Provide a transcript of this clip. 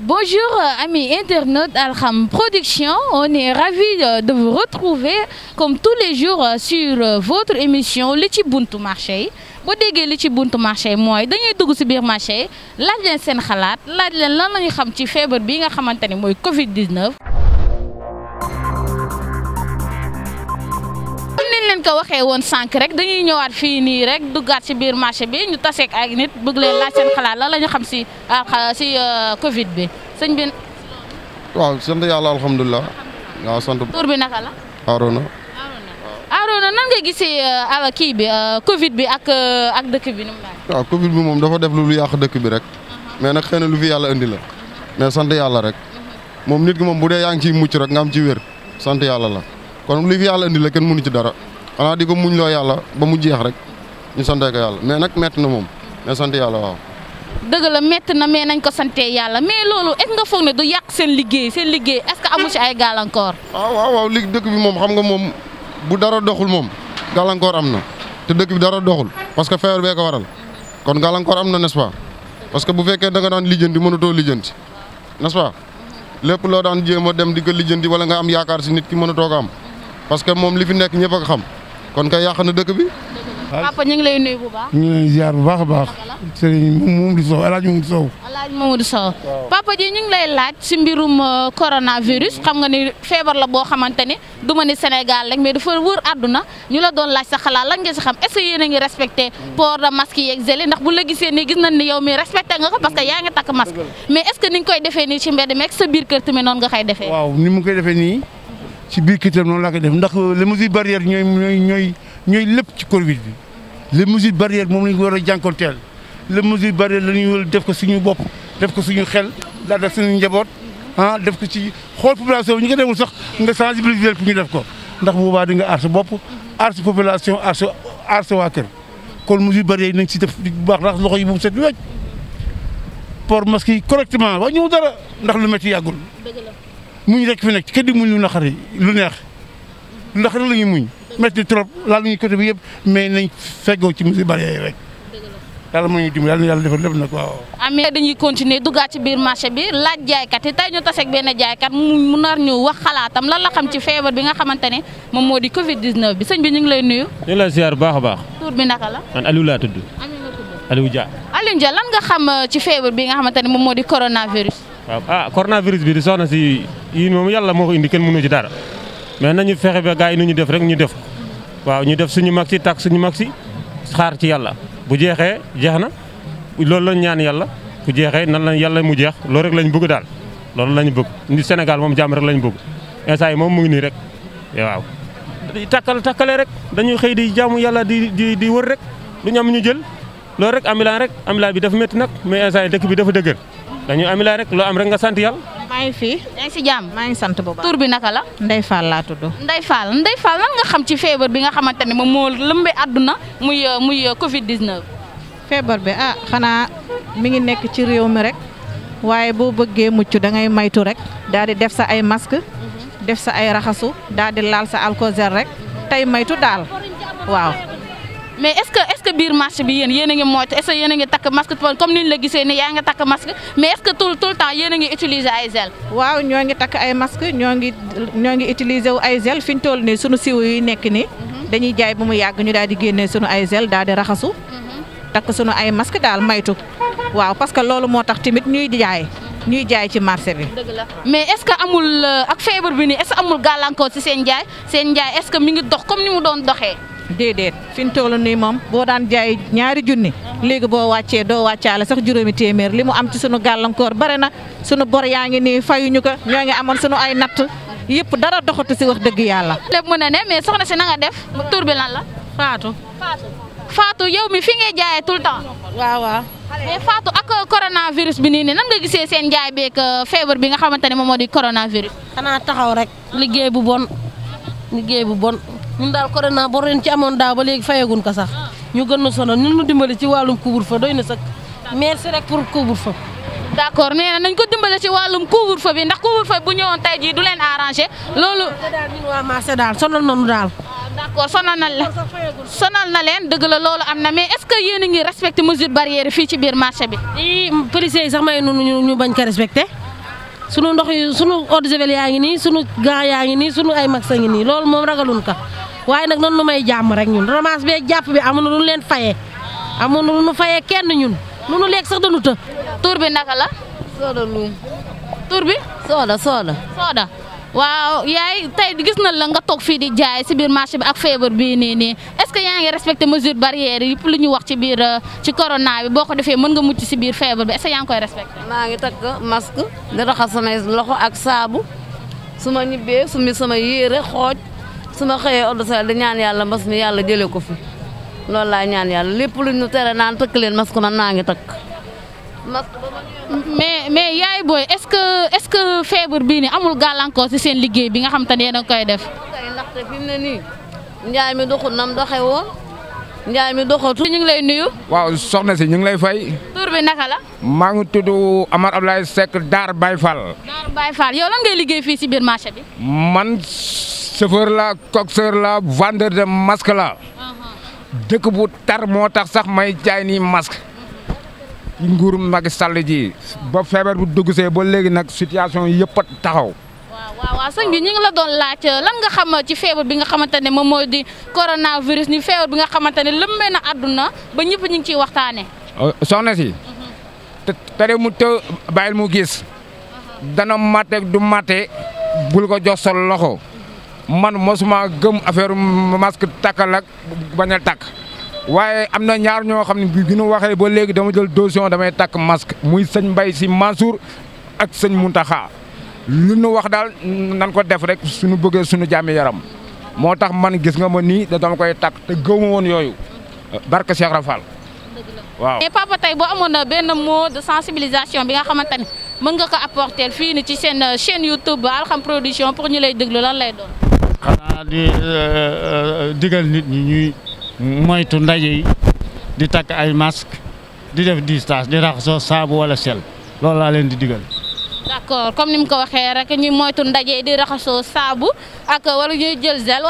Bonjour amis internautes Alham Production, on est ravis de vous retrouver comme tous les jours sur votre émission li ci buntu marché yi. Boo déggee li ci buntu marché yi mooy dañuy dugg ci biir marché yi laaj leen seen xalaat laaj leen lan lañu xam ci feebar bi nga xamante ni mooy Covid-19. leen ko waxee woon sànq rek dañuy ñëwaat fii nii rek duggaat ci biir marché bi ñu taseeg ak nit bëgg leen laaj seen xalaat lan la ñu xam ci Covid bi sëñ bi. waaw sant yàlla alhamdulilah. waaw sant. tur bi naka la. Arona. Arona nan nga gisee kii bi Covid bi ak dëkk bi ni mu laaj. waaw Covid bi moom dafa def lu yàq dëkk bi rek. mais nag xëy na lu fi yàlla indi la. mais sant yàlla rek. moom nit ki moom bu dee yaa ngi ciy mucc rek nga am ci wér sant yàlla la kon li fi yàlla indi la kenn mënu ci dara. xanaa di ko muñ loo yàlla ba mu jeex rek ñu santee ko yàlla mais nag métti na moom mais sant yàlla waaw. dëgg la métti na mais nañ ko santee yàlla mais loolu est-ce nga foog ne du yàq seen liggéey est-ce que amu ci ay gàllankoor. waaw li dëkk bi moom xam nga moom bu dara doxul moom gàllankoor am na te dëkk bi dara doxul parce que feebar bee ko waral kon gàllankoor am na n'est-ce pas parce que bu fekkee da nga daan lijjanti mënatoo lijjanti n'est-ce pas lépp loo daan jéem a dem di ko lijjanti wala nga am yaakaar si nit ki mënatoo ko am parce que moom li fi nekk ñëpp a ko xam. kon kay yàq na dëkk bi. papa ñu ngi lay nuyu bu baax. ñu ngi lay ziar bu baax a baax. sëriñ Mamadou Sow El Hadj Mamadou Sow. El Hadj Mamadou Sow. papa ji ñu ngi lay laaj si mbirum coronavirus xam nga ni feebar la boo xamante ni du ma ni Sénégal rek mais dafa wër àdduna ñu la doon laaj sa xalaat lan nga si xam est-ce que yéen a ngi respecté port de masque yeeg gel ndax bu la gisee nii gis nañ ni yow mi respecté nga ko parce que yaa ngi takk masque mais est-ce que ni nga koy defee nii ci mbedd meeg sa biir kër tamit noonu nga koy defee. waaw ni mu koy defee nii. ci biir kitam noonu laa koy def ndax les mesures barrières ñooy lépp ci Covid bi les mesures barrières moom la ñu war a jànkonteel les mesures barrières la ñu war a def ko suñu bopp def ko suñu xel daal def suñu njaboot def ko ci xool population bi ñu ko demul sax nga sensibiliser pour ñu def ko ndax boobaa di nga aar sa bopp aar sa population aar sa waa kër kon mesures barrières yi nañ si def bu baax ndax loxo yi bu set wecc port masque yi correctement wax ñëw dara ndax lu métti yàggul muñ rek fi nekk kenn di muñ lu naqari lu neex lu naqari la ñuy muñ métti trop laal nañu côté bi yëpp mais nañ feggoo ci mesures barrières yi rek yàlla moo ñuy dimbali yàlla na yàlla defal lépp nag waaw. amee dañuy continuer duggaat ci biir marché bi laaj jaaykat yi tey ñu taseeg benn jaaykat mu nar ñu wax xalaatam lan la xam ci feebar bi nga xamante ne moom moo di Covid-19 bi sëñ bi ñu ngi lay nuyu. ñu ngi lay ziar bu baax a baax. tur bi naka la. man Aliou laa tudd. Aliou Dia. Aliou Dia lan nga xam ci feebar bi nga xamante ne moom moo di coronavirus. waaw coronavirus bi di soxna si yii moom yàlla moo ko indi kenn mënu ci dara mais nañu fexe ba gars yi nu ñu def rek ñu def waaw ñu def suñu mag si takk suñu mag si xaar ci yàlla bu jeexee jeex na loolu lañ ñaan yàlla bu jeexee nan la yàlla mu jeex loolu rek lañ bëgg daal loolu lañ bëgg ni Sénégal moom jàmm rek lañ bëgg instant yi moom mu ngi nii rek waaw. takkale rek dañuy xëy di jaamu yàlla di wër rek lu ñu am ñu jël loolu rek amilaan bi dafa métti nag mais instant yi dëkk bi dafa dëgër dañuy amilaan rek loo am rek nga sant yàlla. maa ngi fi. yaa ngi si jàmm. maa ngi sant bu baax. tur bi naka la. Ndeye Fall laa tudd. Ndeye Fall lan nga xam ci feebar bi nga xamante ne moom moo lëmbee àdduna muy Covid-19. feebar bi xanaa mi ngi nekk ci réew mi rek waaye boo bëggee mucc da ngay maytu rek daal di def sa ay masque def sa ay raxasu daal di laal sa alcool rek tey maytu daal waaw. mais est-ce que biir marché bi yéen a ngi moytu est-ce que yéen a ngi takk masque comme ni ñu la gisee ni yaa ngi takk masque mais est-ce que tout le temps yéen a ngi utiliser ay gel. waaw ñoo ngi takk ay masque ñoo ngi utiliser wu ay gel fi ñu toll nii sunu siwo yi nekk nii dañuy jaay bu mu yàgg ñu daal di génnee sunu ay gel daal di raxasu takk sunu ay masque daal maytu waaw parce que loolu moo tax tamit ñuy jaay ci marché bi. dëgg la mais est-ce que amul ak feebar bi nii est-ce que amul gàllankoor ci seen njaay est-ce que mi ngi dox comme ni mu doon doxee. déedéet fi ñu toll nii moom boo daan jaay ñaari junni léegi boo wàccee doo wàccaale sax juróomi téeméer li mu am ci sunu gàllankoor bare na sunu bor yaa ngi nii fayuñu ko ñoo ngi amoon sunu ay natt yëpp dara doxatu si wax dëgg yàlla. lépp mën na ne mais soxna si na nga def tur bi lan la. Fatou yow mi fi ngay jaayee tout le temps. waaw. mais Fatou ak coronavirus bi nii nan nga gisee seen jaay beeg feebar bi nga xamante ne moom moo di coronavirus. xanaa taxaw rek. liggéey bu bon. ñun daal corona boo ren ci amoon daaw ba léegi fayagun ko sax ñu gën a sonal ñun ñu dimbali ci wàllum couvre-feu doy na sax merci rek pour couvre-feu. d'accord nee na nañ ko dimbali ci wàllum couvre-feu bi ndax couvre-feu bu ñëwoon tey jii du leen arrangé loolu. daal ñun waa marché daal sonal nañu daal. d'accord sonal na leen dëgg la loolu am na mais est-ce que yéen a ngi respecté mesure barrière fii ci biir marché bi. police yi sax may ñu bañ ko respecté sunu ndox yi sunu eau de javel yaa ngi nii sunu gants yaa ngi nii sunu ay max a ngi nii loolu moom ragalun ka waaye nag noonu nu may jàmm rek ñun ramas bee jàpp bi amuñu lu leen fayee amuñu lu ñu fayee kenn ñun lu nu lekk sax dañu të. tur bi naka la. Sooda Loum. tur bi. Sooda. Sooda waaw yaay tey gis na la nga toog fii di jaay si biir marché bi ak feebar bii nii est-ce que yaa ngi respecté mesures barrières yi lu ñu wax ci biir ci corona bi boo ko defee mën nga mucc si biir feebar bi est-ce que yaa ngi koy respecté. maa ngi takk masque di raxas samay loxo ak saabu su ma ñibbee su mi sama yére xooj su ma xëyee eau de Javel di ñaan yàlla mbas mi yàlla jëlee ko fi loolu laa ñaan yàlla lépp lu ñu tere naan takk leen masque man maa ngi takk masque. mais yaay booy est-ce que feebar bii nii amul gàllankoor ci seen liggéey bi nga xam te ne yéen a koy def. kay ndaxte fi mu ne nii njaay mi doxul nam doxe woon njaay mi doxatu. ñu ngi lay nuyu. waaw soxna si ñu ngi lay fay. tur bi naka la. maa ngi tudd Amar Abdoulaye Seck Daar Baye Fall. Daar Baye Fall yow lan ngay liggéey fii ci biir marché bi. man chauffeur la coxeur la vendeur de masque la. dëkk bu tar moo tax sax may jaay nii masque. nguurum Macky Sall ji ba feebar bu dugg see ba léegi nag situation yëpp a taxaw. waaw sëñ bi ñu ngi la doon laaj lan nga xam ci feebar bi nga xamante ne moom mooy di coronavirus ni feebar bi nga xamante ne lëmbee na àdduna ba ñëpp ñu ngi ciy waxtaanee. soxna si. te mu te bàyyil mu gis. dana mate du mate bul ko jox sa loxo man mosuma gëm affaire masque takkal ak bañ a takk. waaye am na ñaar ñoo xam ne bi ñu waxee ba léegi dama jël décision damay takk masque muy sëñ Mbaye Sy Mansour ak sëñ Mountakha lu ñu wax daal nan ko def rek suñu bëggee suñu jàmmi yaram moo tax man gis nga ma nii da dama koy takk te gëw ma woon yooyu barke Cheikh Rafal waaw. mais papa tey boo amoon na benn mot de sensibilisation bi nga xamante ne mën nga ko apporter fii ni ci seen chaîne YouTube Alxam Production pour ñu lay déglu lan lay doon. xanaa di digal nit ñi ñuy moytu ndaje yi di takk ay masque di def distance di raxasoo saabu wala sel loolu laa leen di digal. d'accord comme ni mu ko waxee rek ñuy moytu ndaje di raxasoo saabu ak wala ñuy jël gel.